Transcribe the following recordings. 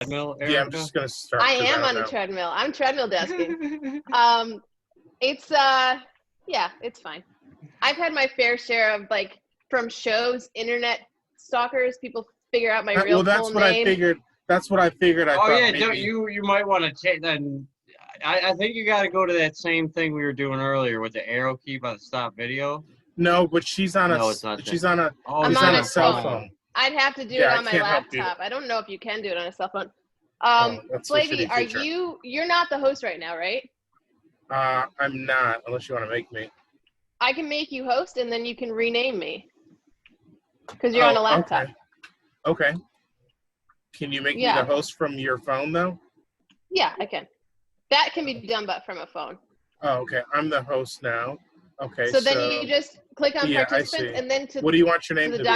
treadmill, Yeah, I'm Erica? just gonna start. I 'cause am don't on a know. treadmill. I'm treadmill desking. It's yeah, it's fine. I've had my fair share of like from shows, internet stalkers. People figure out my real Well, that's full what name. I figured. That's what I figured. I Oh thought yeah, maybe. you might want to change then. I think you got to go to that same thing we were doing earlier with the arrow key by the stop video. No, but she's on a. No, it's not She's that. on a. Oh, I'm she's on on a a cell phone. phone. I'd have to do Yeah, it I on my can't help you. laptop. I don't know if you can do it on a cell phone. That's a Flavy, shitty are feature. you're not the host right now, right? I'm not, unless you want to make me. I can make you host and then you can rename me. Because you're on a laptop. Okay. Can you make me the host from your phone though? Yeah, I can. That can be done but from a phone. Oh, okay. I'm the host now. Okay. So then you just click on participants and then to what do you want your name to be?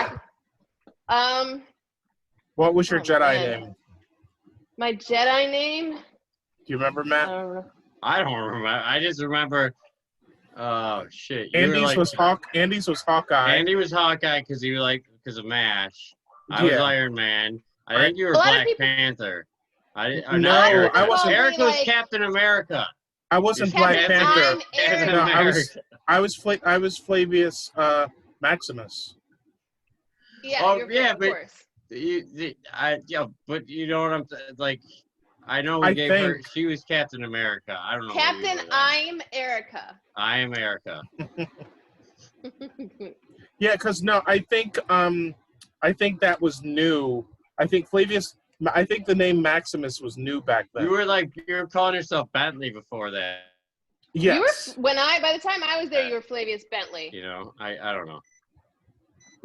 What was your Jedi name? My Jedi name? Do you remember, Matt? I don't remember. I just remember. Oh shit! Andy's was Hawkeye. Andy was Hawkeye because of MASH. I was Iron Man. I think you were Black Panther. I wasn't. Erica was Captain America. I wasn't Black Panther. No, I was Flavius Maximus. Yeah, of course. But you know what I'm like. I know we gave her. She was Captain America. I don't know. Captain, I'm Erica. I am Erica. Yeah, because I think that was new. I think the name Maximus was new back then. You were calling yourself Bentley before that. Yes. By the time I was there, you were Flavius Bentley. You know, I don't know.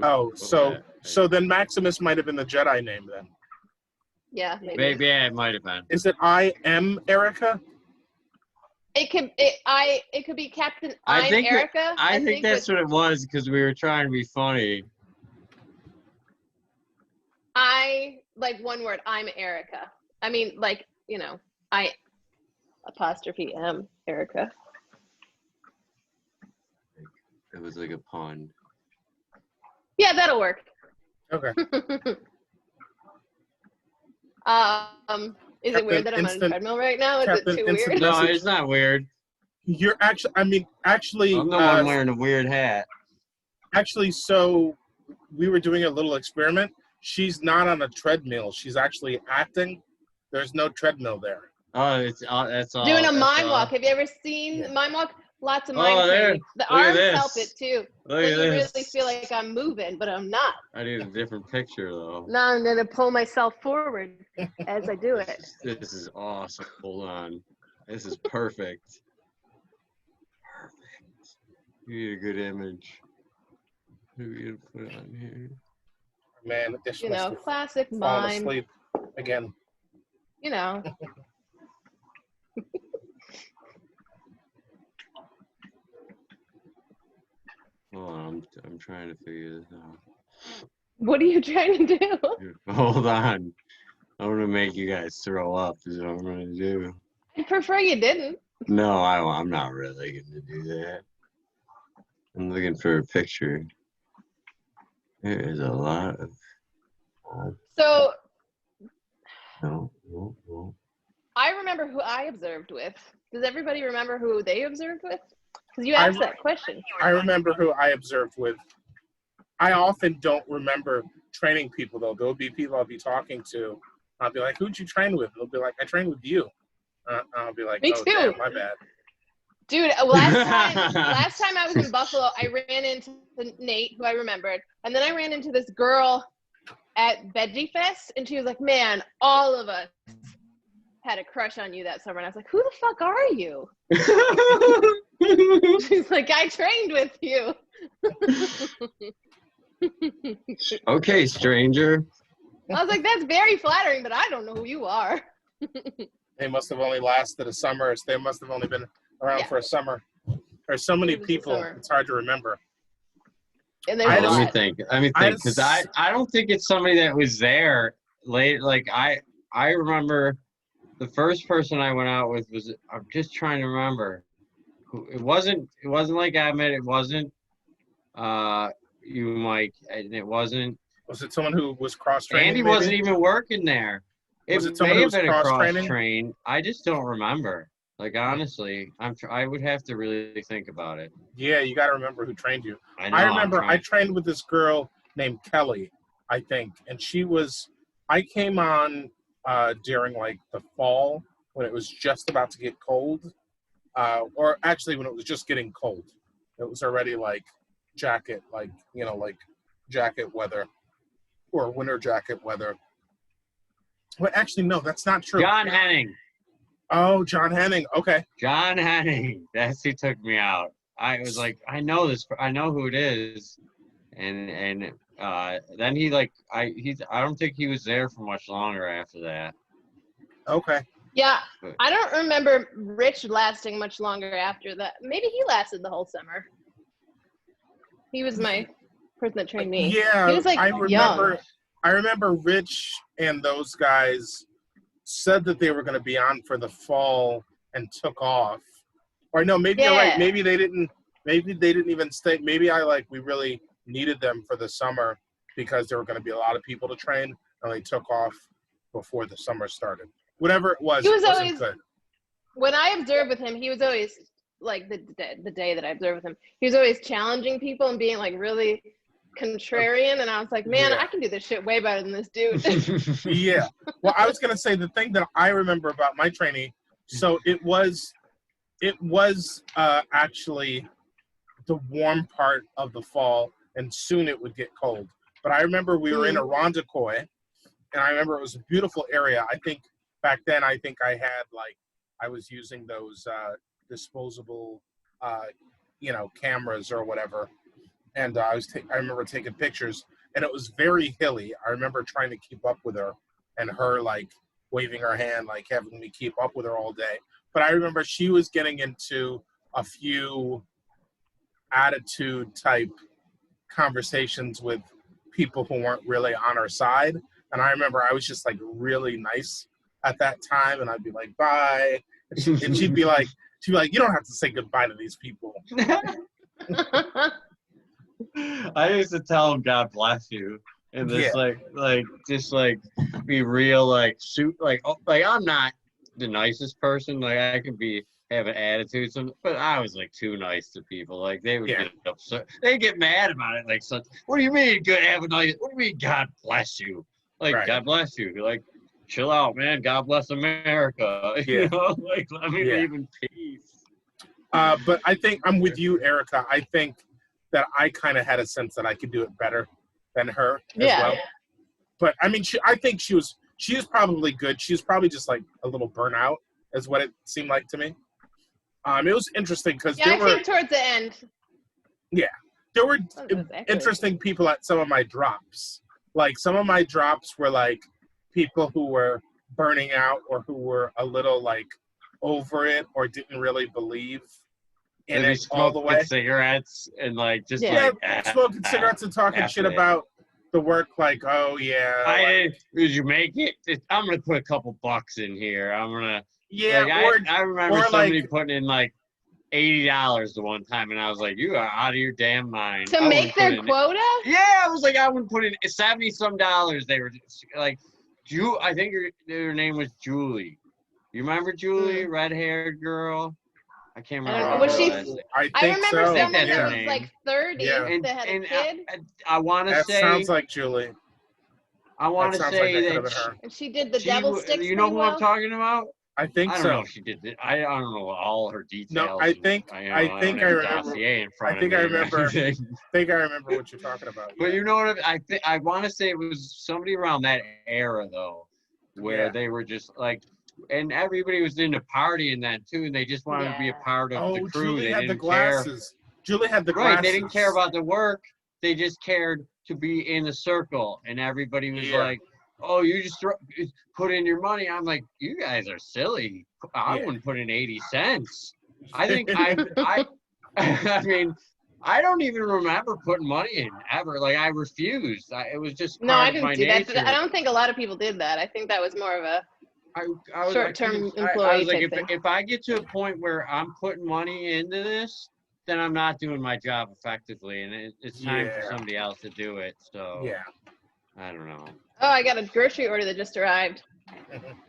Oh, so then Maximus might have been the Jedi name then. Yeah, maybe. Yeah, it might have been. Is it I am Erica? It could be Captain Erica. I think that's what it was because we were trying to be funny. One word. I'm Erica. I mean, I apostrophe M Erica. It was like a pun. Yeah, that'll work. Okay. Is it weird that I'm on a treadmill right now? Is it too weird? No, it's not weird. You're actually. I'm the one wearing a weird hat. Actually, so we were doing a little experiment. She's not on a treadmill. She's actually acting. There's no treadmill there. Oh, that's all. Doing a mime walk. Have you ever seen mime walk? Lots of mime training. The arms help it too. Look at this. Really feel like I'm moving, but I'm not. I need a different picture though. Now I'm gonna pull myself forward as I do it. This is awesome. Hold on. This is perfect. Perfect. You need a good image. Who are you gonna put on here? Man, this classic mime. Asleep again. Hold on, I'm trying to figure this out. What are you trying to do? Hold on. I'm gonna make you guys throw up is what I'm gonna do. I'd prefer you didn't. No, I'm not really gonna do that. I'm looking for a picture. There is a lot of So no. I remember who I observed with. Does everybody remember who they observed with? Because you asked that question. I remember who I observed with. I often don't remember training people, though. There'll be people I'll be talking to. I'll be like, who'd you train with? They'll be like, I trained with you. I'll be like, Me oh, too. damn, my bad. Dude, last time I was in Buffalo, I ran into Nate, who I remembered. And then I ran into this girl at Veggie Fest, and she was like, man, all of us had a crush on you that summer. And I was like, who the fuck are you? She's like, I trained with you. Okay, stranger. I was like, that's very flattering, but I don't know who you are. They must have only lasted a summer. They must have only been around for a summer. There's so many people, it's hard to remember. And let me think, because I don't think it's somebody that was there late. Like I remember the first person I went out with was, I'm just trying to remember. It wasn't like Ahmed. It wasn't you, Mike, and it wasn't. Was it someone who was cross-training? Andy wasn't even working there. Was It it someone may who have was been a cross cross-training? train. I just don't remember. Like honestly, I would have to really think about it. Yeah, you got to remember who trained you. I know. I remember I trained with this girl named Kelly, I think, and I came on during like the fall when it was just about to get cold, or actually when it was just getting cold. It was already like jacket, like jacket weather or winter jacket weather. Well, actually, no, that's not true. John Henning. Oh, John Henning. Okay. John Henning. That's who took me out. I was like, I know who it is, and then I don't think he was there for much longer after that. Okay. Yeah, I don't remember Rich lasting much longer after that. Maybe he lasted the whole summer. He was my person that trained me. Yeah, he was like young. I remember Rich and those guys said that they were going to be on for the fall and took off. Or no, maybe you're right. Maybe they didn't even stay. Maybe we really needed them for the summer because there were going to be a lot of people to train, and they took off before the summer started. Whatever it was, he was wasn't always good. When I observed with him, he was always like the day that I observed with him, he was always challenging people and being like really contrarian, and I was like, man, I can do this shit way better than this dude. Yeah. Well, I was gonna say the thing that I remember about my training. So it was actually the warm part of the fall, and soon it would get cold. But I remember we were in Irondequoit, and I remember it was a beautiful area. I think back then, I had I was using those disposable, cameras or whatever. And I remember taking pictures, and it was very hilly. I remember trying to keep up with her, and her waving her hand, having me keep up with her all day. But I remember she was getting into a few attitude type conversations with people who weren't really on her side. And I remember I was just really nice at that time, and I'd be like, bye. And she'd be like, you don't have to say goodbye to these people. I used to tell him, God bless you. And this be real, I'm not the nicest person. I can have an attitude, but I was too nice to people. They would get upset. They get mad about it. What do you mean good have a nice, what do you mean God bless you? God bless you. Chill out, man. God bless America. Yeah. Let me leave in peace. But I think I'm with you, Erica. I think that I kind of had a sense that I could do it better than her as well. But I mean, I think she was probably good. She was probably just a little burnout, is what it seemed like to me. It was interesting because I think towards the end. Yeah, there were interesting people at some of my drops. Some of my drops were people who were burning out or who were a little over it or didn't really believe in it all the way. Cigarettes and smoking cigarettes and talking shit about the work. Did you make it? I'm gonna put a couple bucks in here. I'm gonna. Yeah, I remember somebody putting in $80 the one time, and I was like, "You are out of your damn mind." To make their quota? Yeah, I was like, I wouldn't put in $70-some. They were I think her name was Julie. You remember Julie, red-haired girl? I can't remember. Was she? I remember so. someone that was 30 that had a kid. I want to say that sounds like Julie. I want to say that and she did the devil sticks. You know who I'm talking about? I think so. I don't know if she did it. I don't know all her details. No, I think I remember. I think I remember what you're talking about. But you know what? I want to say it was somebody around that era though, where they were just and everybody was into partying then too, and they just wanted to be a part of the crew. Julie they had didn't the glasses. Julie had the glasses. Right, they didn't care about the work. They just cared to be in the circle, and everybody was like, "Oh, you just put in your money." I'm like, "You guys are silly. I wouldn't put in 80 cents." I think I mean, I don't even remember putting money in ever. I refused. It was just I didn't do that. I don't think a lot of people did that. I think that was more of a short-term employee type thing. If I get to a point where I'm putting money into this, then I'm not doing my job effectively, and it's time for somebody else to do it. So I don't know. Oh, I got a grocery order that just arrived.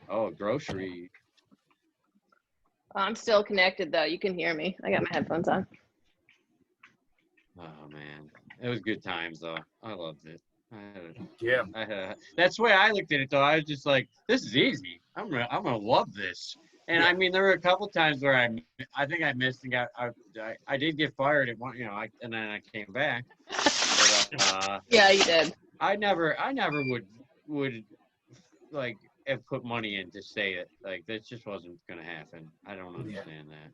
Oh, grocery. I'm still connected though. You can hear me. I got my headphones on. Oh man, it was good times though. I loved it. Yeah. That's the way I looked at it though. I was just like, this is easy. I'm gonna love this. And I mean, there were a couple times where I think I missed and I did get fired at one, and then I came back. But, yeah, you did. I never would like have put money in to say it. Like that just wasn't gonna happen. I don't understand that.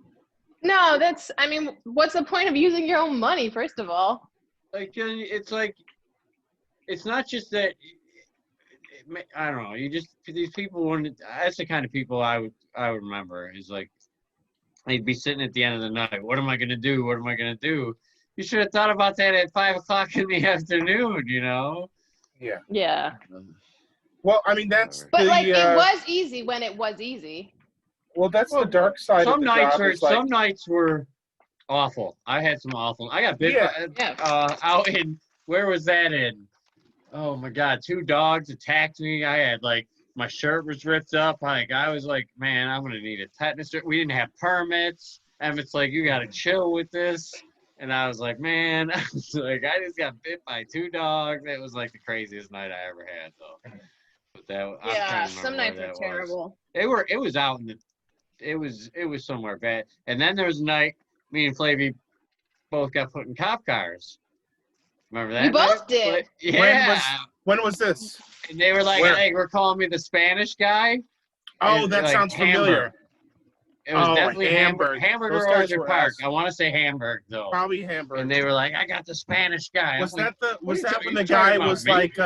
No, I mean, what's the point of using your own money, first of all? Like, it's like, it's not just that, I don't know, these people, that's the kind of people I would remember, is like, they'd be sitting at the end of the night, what am I going to do? What am I going to do? You should have thought about that at 5 o'clock in the afternoon, Yeah. Yeah. Well, I mean, that's But like, it was easy when it was easy. Well, that's the dark side of the job. Some nights were awful. I had some awful. I got bit out in, where was that in? Oh my God, 2 dogs attacked me. I had my shirt was ripped up. I was like, man, I'm gonna need a tetanus. We didn't have permits. And it's like, you gotta chill with this. And I was like, man, I just got bit by 2 dogs. It was like the craziest night I ever had though. But some nights are terrible. It was out in the. It was somewhere bad. And then there was a night me and Flavie both got put in cop cars. Remember that? You both did. Yeah. When was this? And they were like, hey, we're calling me the Spanish guy. Oh, that sounds familiar. It was definitely Hamburg. Hamburg or Orchard Park. I want to say Hamburg though. Probably Hamburg. And they were like, I got the Spanish guy. Was that when the guy was like?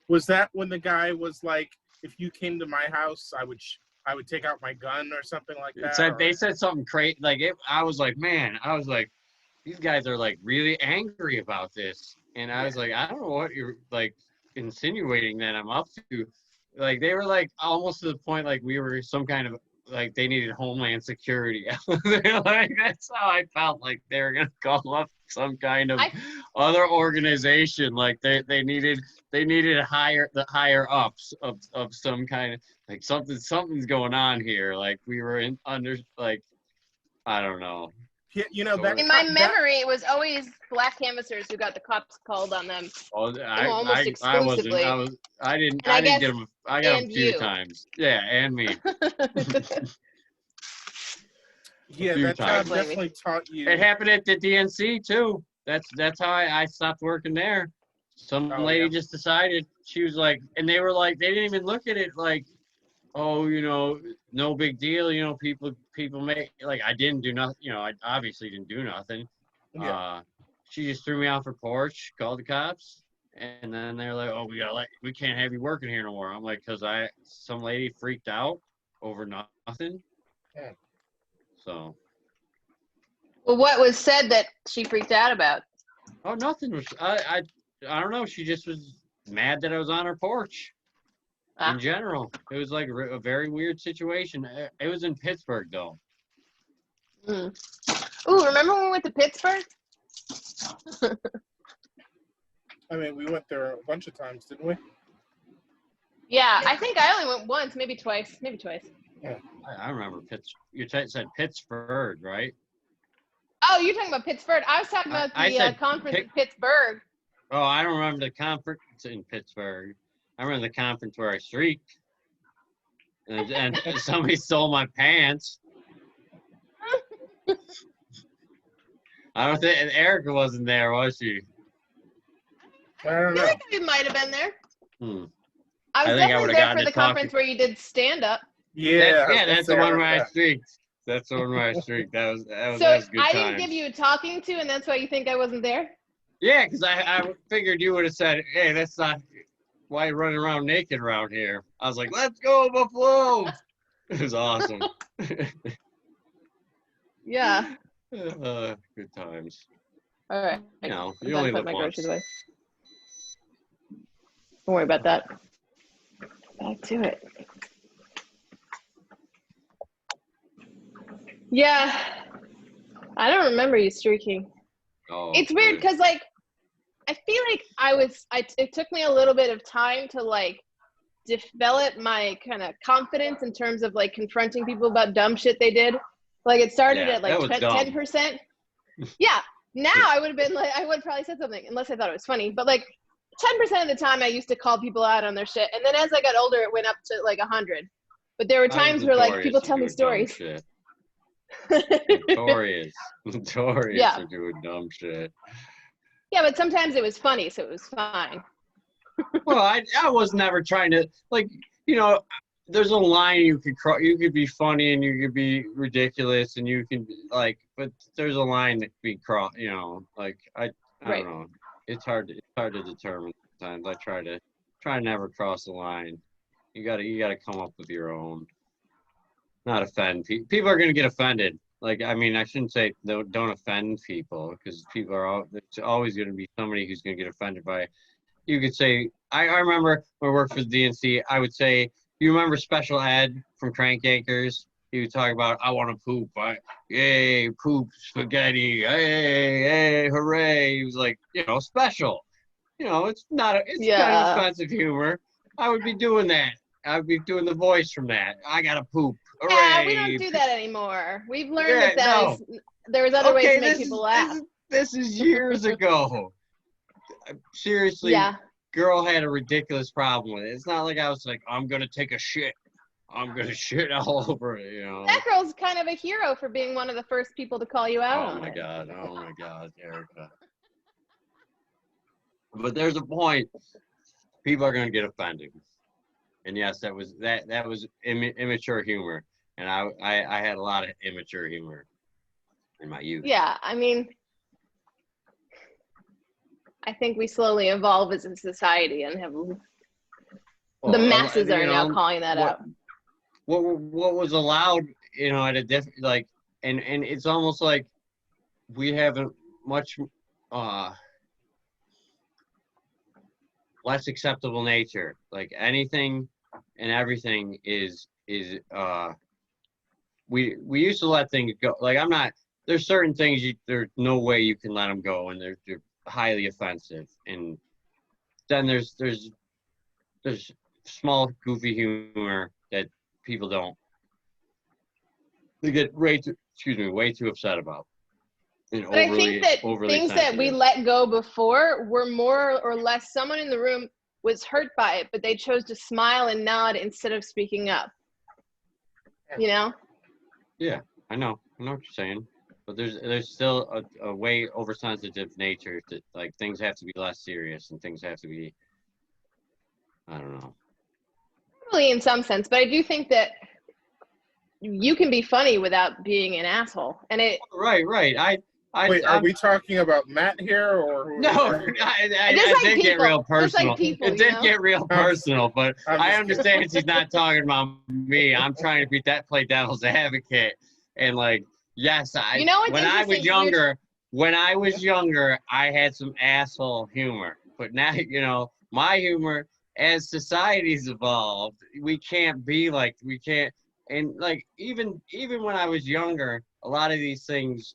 Was that when the guy was like, if you came to my house, I would take out my gun or something like that? They said something crazy. I was like, man, these guys are really angry about this. And I was like, I don't know what you're insinuating that I'm up to. They were almost to the point we were some kind of they needed Homeland Security. That's how I felt, they were gonna call up some kind of other organization. They needed the higher ups of some kind of something's going on here. We were under I don't know. That in my memory, it was always black canvassers who got the cops called on them. Oh, almost exclusively. I didn't get them. I got them a few times. Yeah, and me. Yeah, that job definitely taught you. It happened at the DNC too. That's how I stopped working there. Some lady just decided, she was like, and they were like, they didn't even look at it oh, no big deal. People make I didn't do nothing. I obviously didn't do nothing. Yeah. She just threw me off her porch, called the cops, and then they're like, oh, we can't have you working here no more. I'm like, cause some lady freaked out over nothing. Yeah. So. Well, what was said that she freaked out about? Oh, nothing was. I don't know. She just was mad that I was on her porch. In general, it was a very weird situation. It was in Pittsburgh, though. Mm. Ooh, remember when we went to Pittsburgh? I mean, we went there a bunch of times, didn't we? Yeah, I think I only went once, maybe twice. Yeah, I remember you said Pittsburgh, right? Oh, you're talking about Pittsburgh. I was talking about the conference in Pittsburgh. Oh, I don't remember the conference in Pittsburgh. I remember the conference where I streaked, and somebody stole my pants. I don't think, and Erica wasn't there, was she? I don't know. I think you might have been there. I was think definitely there for the conference where you did stand up. Yeah, that's the one where I streaked. That's the one where I streaked. That was good. I didn't give you a talking to, and that's why you think I wasn't there? Yeah, because I figured you would have said, hey, that's not why you're running around naked around here. I was like, let's go, Buffalo. It was awesome. Yeah. Good times. All right. You only live once. Don't worry about that. Back to it. Yeah. I don't remember you streaking. Oh, it's weird because I feel like it took me a little bit of time to develop my kind of confidence in terms of like confronting people about dumb shit they did. Like it started at like 10%. Yeah. Now I would have been like, I would probably said something unless I thought it was funny. But like 10% of the time I used to call people out on their shit. And then as I got older, it went up to like 100. But there were times where like people tell me stories. Notorious Yeah. for doing dumb shit. Yeah, but sometimes it was funny, so it was fine. Well, I was never trying to, like, you know, there's a line you could cross. You could be funny and you could be ridiculous and you can like, but there's a line that could be crossed. You know, like I don't know. It's hard to determine sometimes. I try to never cross the line. You gotta come up with your own. Not offend people. People are gonna get offended. Like, I mean, I shouldn't say don't offend people because people are there's always gonna be somebody who's gonna get offended by it. You could say, I remember when I worked for the DNC, I would say, you remember Special Ed from Crank Yankers? He would talk about, I want to poop. Yay, poop, spaghetti. Hey, hooray. He was like, you know, special. You know, it's kind of offensive humor. I would be doing that. I would be doing the voice from that. I got to poop. Hooray. Yeah, we don't do that anymore. We've learned there was other ways to make people laugh. This is years ago. Seriously, girl had a ridiculous problem with it. It's not like I was like, I'm gonna take a shit. I'm gonna shit all over it, you know. That girl's kind of a hero for being one of the first people to call you out on it. Oh my god, Erica. But there's a point. People are gonna get offended. And yes, that was immature humor. And I had a lot of immature humor in my youth. Yeah, I mean, I think we slowly evolve as a society and have the masses are now calling that out. What was allowed, you know, at a different, like, and it's almost like we have a much less acceptable nature. Like anything and everything is we used to let things go. Like there's certain things there's no way you can let them go, and they're highly offensive. And then there's small goofy humor that people don't. They get way too upset about. And but I think that things that we let go before were more or less someone in the room was hurt by it, but they chose to smile and nod instead of speaking up. You know? Yeah, I know what you're saying. But there's still a way oversensitive nature that, like, things have to be less serious and things have to be, I don't know. Probably in some sense, but I do think that you can be funny without being an asshole. And Right. Wait, are we talking about Matt here or? No, it did get real personal. It did get real personal, but I understand she's not talking about me. I'm trying to play devil's advocate, and like, yes, when I was younger, I had some asshole humor, but now, you know, my humor, as society's evolved, we can't, and like, even when I was younger, a lot of these things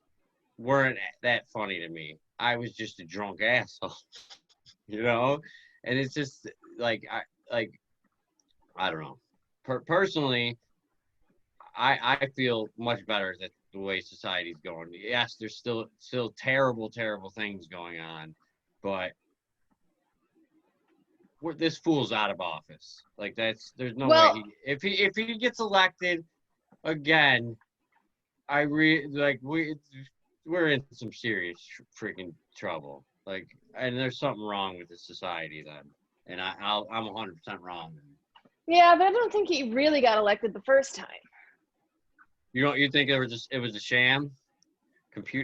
weren't that funny to me. I was just a drunk asshole, you know? And it's just like, I don't know. Personally, I feel much better that the way society's going. Yes, there's still terrible things going on, but this fool's out of office. Like, there's no way if he gets elected again, we're in some serious freaking trouble. Like, and there's something wrong with the society then. And I'm 100% wrong. Yeah, but I don't think he really got elected the first time. You think it was a sham?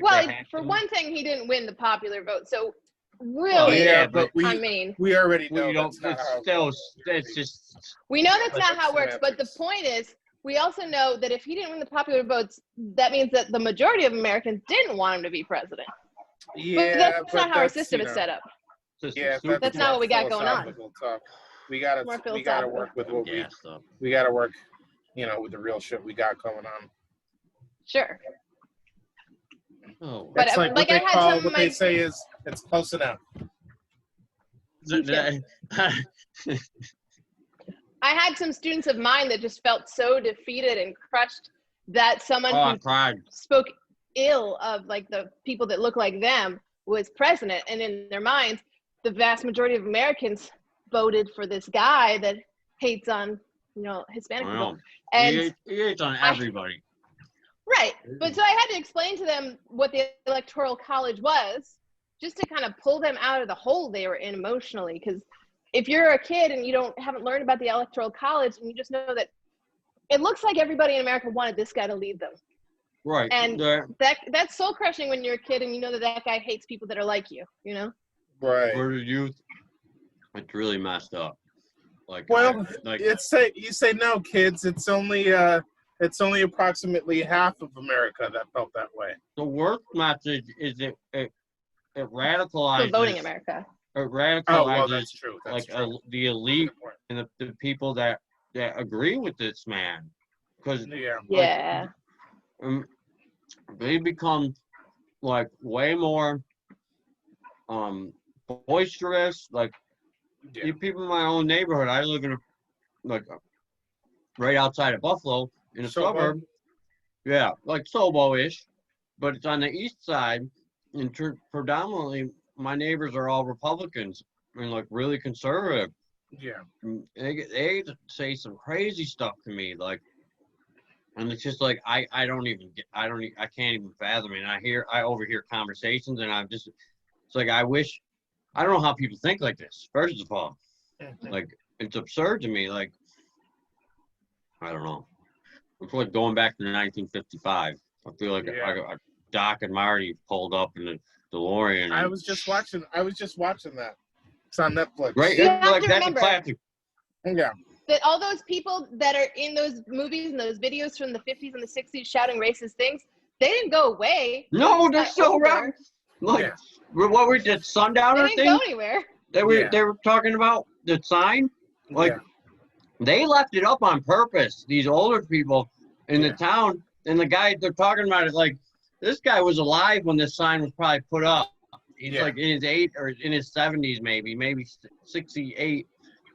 Well, for one thing, he didn't win the popular vote. So really, but we already know it's just. We know that's not how it works. But the point is, we also know that if he didn't win the popular votes, that means that the majority of Americans didn't want him to be president. Yeah, but that's not how our system is set up. Yeah, that's not what we got going on. Talk. We gotta work with what we gotta work, you know, with the real shit we got going on. Sure. Oh, that's like what they call, what they say is, it's close enough. I had some students of mine that just felt so defeated and crushed that someone I who cried. spoke ill of like the people that look like them was president, and in their minds the vast majority of Americans voted for this guy that hates on Hispanic people. And he hates on everybody. Right. But so I had to explain to them what the Electoral College was, just to kind of pull them out of the hole they were in emotionally. Because if you're a kid and you haven't learned about the Electoral College, and you just know that it looks like everybody in America wanted this guy to lead them. Right. And that's soul crushing when you're a kid and you know that guy hates people that are like you, Right. For the youth, it's really messed up. Like, well, you say no, kids. It's only approximately half of America that felt that way. The worst message is it radicalizes. So voting America. It radicalizes. Oh, well, that's true. That's true. The elite and the people that agree with this man, because they become like way more boisterous. Like the people in my own neighborhood. I live in right outside of Buffalo in a suburb. Yeah, like Sobo-ish, but it's on the east side, and predominantly my neighbors are all Republicans and like really conservative. Yeah. They say some crazy stuff to me, like, and it's just like I can't even fathom it. And I overhear conversations, and it's like I don't know how people think like this. First of all, like it's absurd to me. Like I don't know. It's like going back to 1955. I feel like Doc and Marty pulled up in the DeLorean. I was just watching that. It's on Netflix. Right? You have like to that's remember, a classic. Yeah. That all those people that are in those movies and those videos from the 50s and the 60s shouting racist things, they didn't go away. No, they're still around. Like what we did, Sundowner they didn't thing. Go anywhere. They were talking about the sign. Like they left it up on purpose. These older people in the town, and the guy they're talking about it like this guy was alive when this sign was probably put up. He's like in his 70s, maybe 68.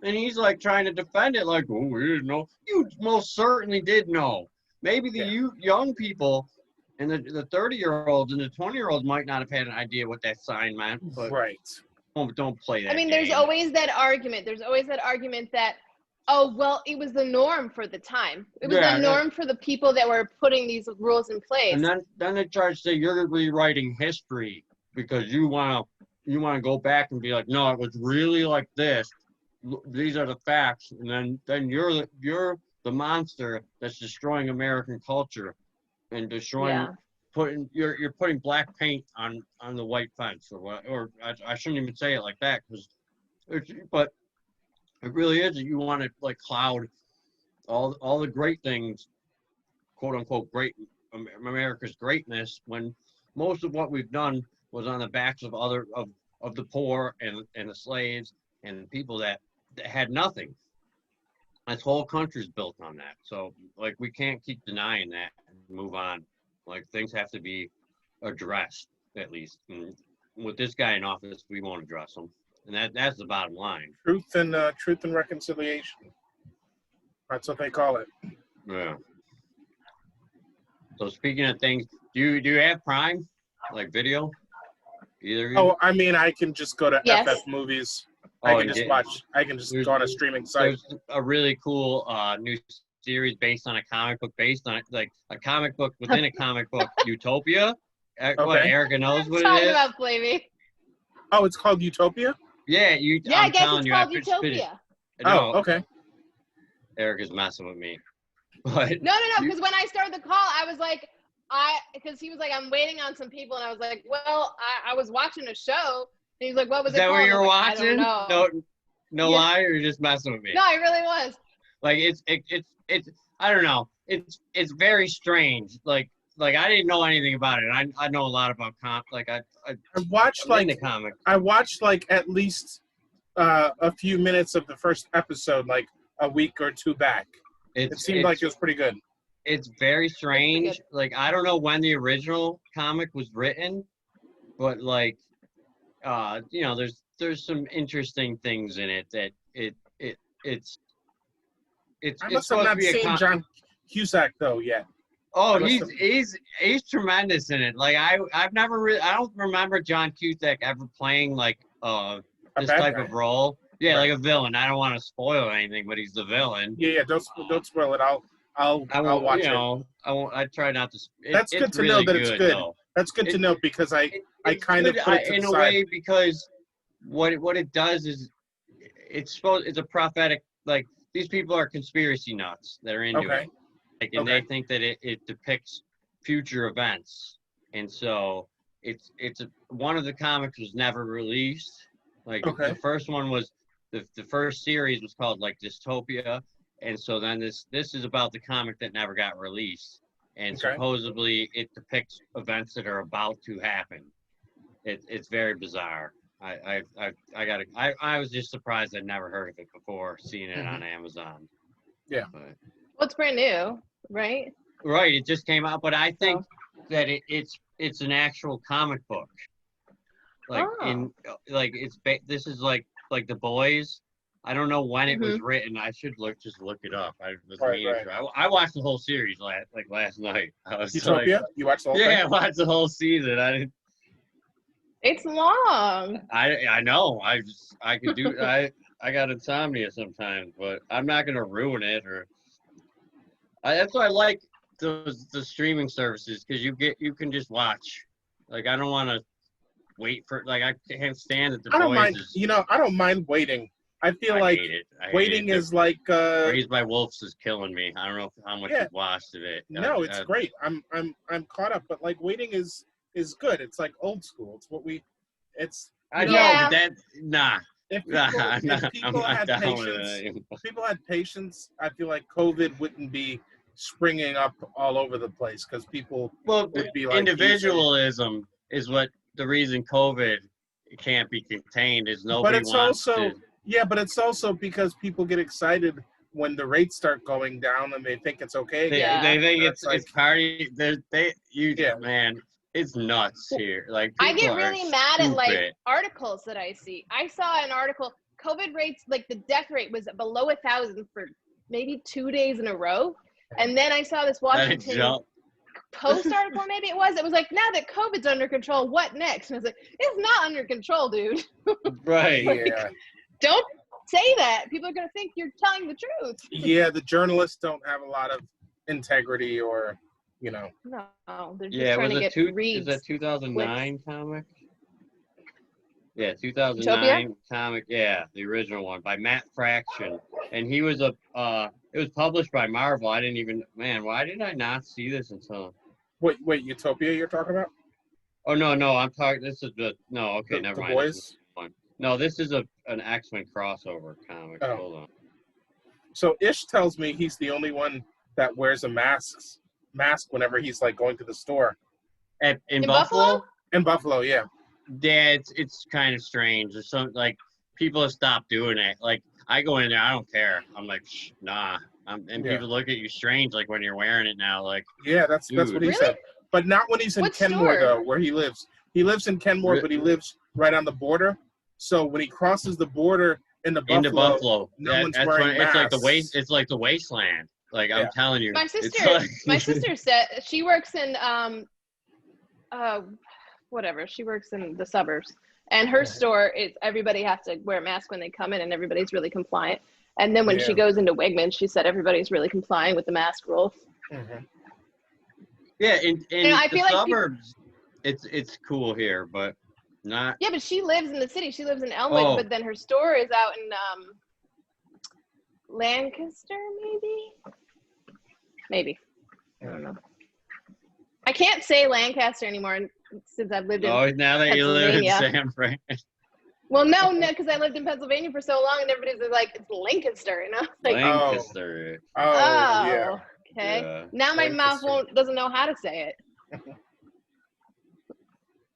And he's like trying to defend it like, oh, we didn't know. You most certainly did know. Maybe the young people and the 30-year-olds and the 20-year-olds might not have had an idea what that sign meant. But don't play that game. There's always that argument. There's always that argument that, oh, well, it was the norm for the time. It was the norm for the people that were putting these rules in place. And then they try to say you're rewriting history because you want to go back and be like, no, it was really like this. These are the facts. And then you're the monster that's destroying American culture and destroying you're putting black paint on the white fence or I shouldn't even say it like that but it really is that you want to like cloud all the great things, quote unquote, great America's greatness, when most of what we've done was on the backs of the poor and the slaves and people that had nothing. This whole country's built on that. So like we can't keep denying that and move on. Like things have to be addressed at least. And with this guy in office, we won't address them. And that's the bottom line. Truth and reconciliation. That's what they call it. Yeah. So speaking of things, do you have Prime, like video? Either of you? Oh, I mean, I can just go to FF Movies. I can just watch. I can just go on a streaming site. There's a really cool new series based on a comic book, based on like a comic book within a comic book, Utopia. What, Erica knows what it is? Talking about Flavy. Oh, it's called Utopia? Yeah, I guess it's called Utopia. Oh, okay. Erica's messing with me. But no, because when I started the call, I was like, because he was like, I'm waiting on some people, and I was like, well, I was watching a show. And he's like, what was it called? Is that what you were watching? I don't know. No lie, or you're just messing with me? No, I really was. Like it's I don't know. It's very strange. Like I didn't know anything about it. I know a lot about I watched the comic. I watched like at least a few minutes of the first episode like a week or two back. It seemed like it was pretty good. It's very strange. Like I don't know when the original comic was written, but like there's some interesting things in it that it's I it's must have supposed to not be a seen John Cusack though yet. Oh, I must have- he's tremendous in it. Like I've never really, I don't remember John Cusack ever playing like this bad type guy. of role. Yeah, Right. like a villain. I don't want to spoil anything, but he's the villain. Yeah. Don't spoil it. I'll watch you it. know, I try not to. That's good it's to know really that it's good. Though. That's good to know because I It's kind of good, put it to in the a side. way because what it does is it's a prophetic, like these people are conspiracy nuts that are into Okay. it, like, and they think that it depicts future events, and so it's one of the comics was never released. Like Okay. the first one was the first series was called like Dystopia, and so then this is about the comic that never got released, and Okay. supposedly it depicts events that are about to happen. It's very bizarre. I was just surprised I'd never heard of it before seeing it on Amazon. Yeah. But, Well, it's brand new, right? right, it just came out, but I think Oh. that it's an actual comic book. Like this is like The Boys. I don't know when it was written. I should just look it up. I watched the whole series last night. I was Utopia? You watched the whole thing? I watched the whole season. I didn't. It's long. I know. I could do. I got insomnia sometimes, but I'm not gonna ruin it. That's why I like the streaming services because you can just watch. Like I don't want to wait for I can't stand it. I don't mind. I don't mind waiting. I feel like waiting is like Raised by Wolves is killing me. I don't know how much you've watched of it. No, it's great. I'm caught up, but like waiting is good. It's like old school. It's what we. It's. I know, but that nah. If people had patience, I feel like COVID wouldn't be springing up all over the place because people would be like individualism is what the reason COVID can't be contained is nobody wants to. Yeah, but it's also because people get excited when the rates start going down and they think it's okay. They think it's party. Man, it's nuts here. Like I get really mad at like articles that I see. I saw an article. COVID rates, like the death rate was below 1,000 for maybe 2 days in a row, and then I saw this Washington Post article. Maybe it was like, now that COVID's under control, what next? And I was like, it's not under control, dude. Right. Yeah. Don't say that. People are going to think you're telling the truth. Yeah, the journalists don't have a lot of integrity or, No, they're just trying to get reads. Is that 2009 comic? Yeah, 2009 Utopia? comic. Yeah, the original one by Matt Fraction. And he was it was published by Marvel. I didn't even, why did I not see this until... Wait, Utopia you're talking about? Oh, no, I'm talking, this is never mind. The Boys? No, this is an X-Men crossover comic. Oh. Hold on. So Ish tells me he's the only one that wears a mask whenever he's like going to the store. In Buffalo? In Buffalo, yeah. Yeah, it's kind of strange. There's some like people have stopped doing it. Like I go in there, I don't care. I'm like, nah. People look at you strange, like when you're wearing it now. Like, yeah, that's what he said. But not when he's in Kenmore though, where he lives. He lives in Kenmore, but he lives right on the border. So when he crosses the border into Buffalo, no one's wearing masks. It's like the wasteland. Like I'm telling you. My sister said she works in she works in the suburbs, and her store is everybody has to wear a mask when they come in, and everybody's really compliant. And then when she goes into Wegmans, she said everybody's really compliant with the mask rule. Mm-hmm. Yeah, in the suburbs, it's cool here, but not. Yeah, but she lives in the city. She lives in Elmwood, but then her store is out in Lancaster, maybe. I don't know. I can't say Lancaster anymore since I've lived in now that you live in San Fran. Well, no, because I lived in Pennsylvania for so long, and everybody's like, it's Lancaster, Like, Lancaster. Yeah. Okay. Yeah. Now my mouth doesn't know how to say it.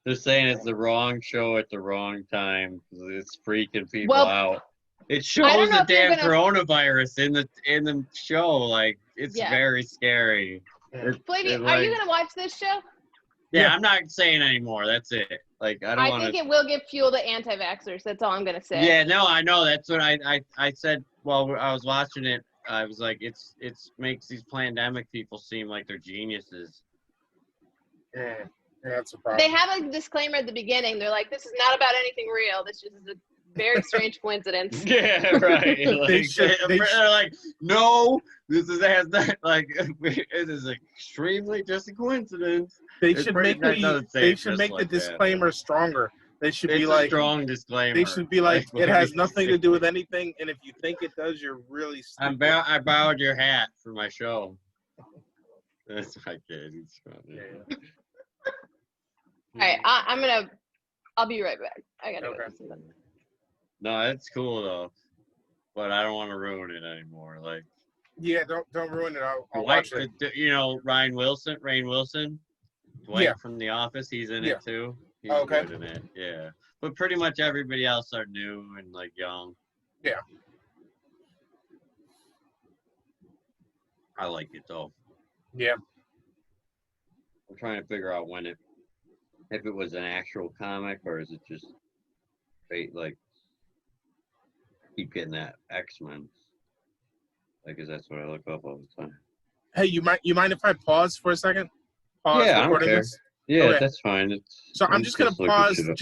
They're saying it's the wrong show at the wrong time. It's freaking people out. It shows the damn coronavirus in the show. Like it's very scary. Flavia, are you gonna watch this show? Yeah, I'm not saying anymore. That's it. Like I think it will give fuel to anti-vaxxers. That's all I'm gonna say. Yeah, no, I know. That's what I said while I was watching it. I was like, it's makes these pandemic people seem like they're geniuses. Yeah, that's a problem. They have a disclaimer at the beginning. They're like, "This is not about anything real. This is a very strange coincidence." Yeah, right. Like, they're like, no, this is has that like it is extremely just a coincidence. They It's should pretty- make that doesn't say they it should just make the like that. disclaimer stronger. They should be It's a like strong disclaimer. they should be like it has nothing to do with anything, and if you think it does, you're really stupid. I borrowed your hat for my show. That's my kid. He's funny. Yeah. All right, I'll be right back. I gotta Okay. go do something. No, it's cool though, but I don't want to ruin it anymore. Like, Yeah, don't ruin it. I'll Dwight, watch it. you know, Rainn Wilson, Dwight Yeah. from The Office. He's in Yeah. it too. He's Okay. good in it. Yeah, but pretty much everybody else are new and like young. Yeah. I like it though. Yeah. I'm trying to figure out if it was an actual comic or is it just fate, like keep getting that X-Men. Like, 'cause that's what I look up all the time. Hey, you mind if I pause for a second? Pause Yeah, I don't recording care. this. Yeah, Okay. that's fine. So I'm just gonna looking pause shit up.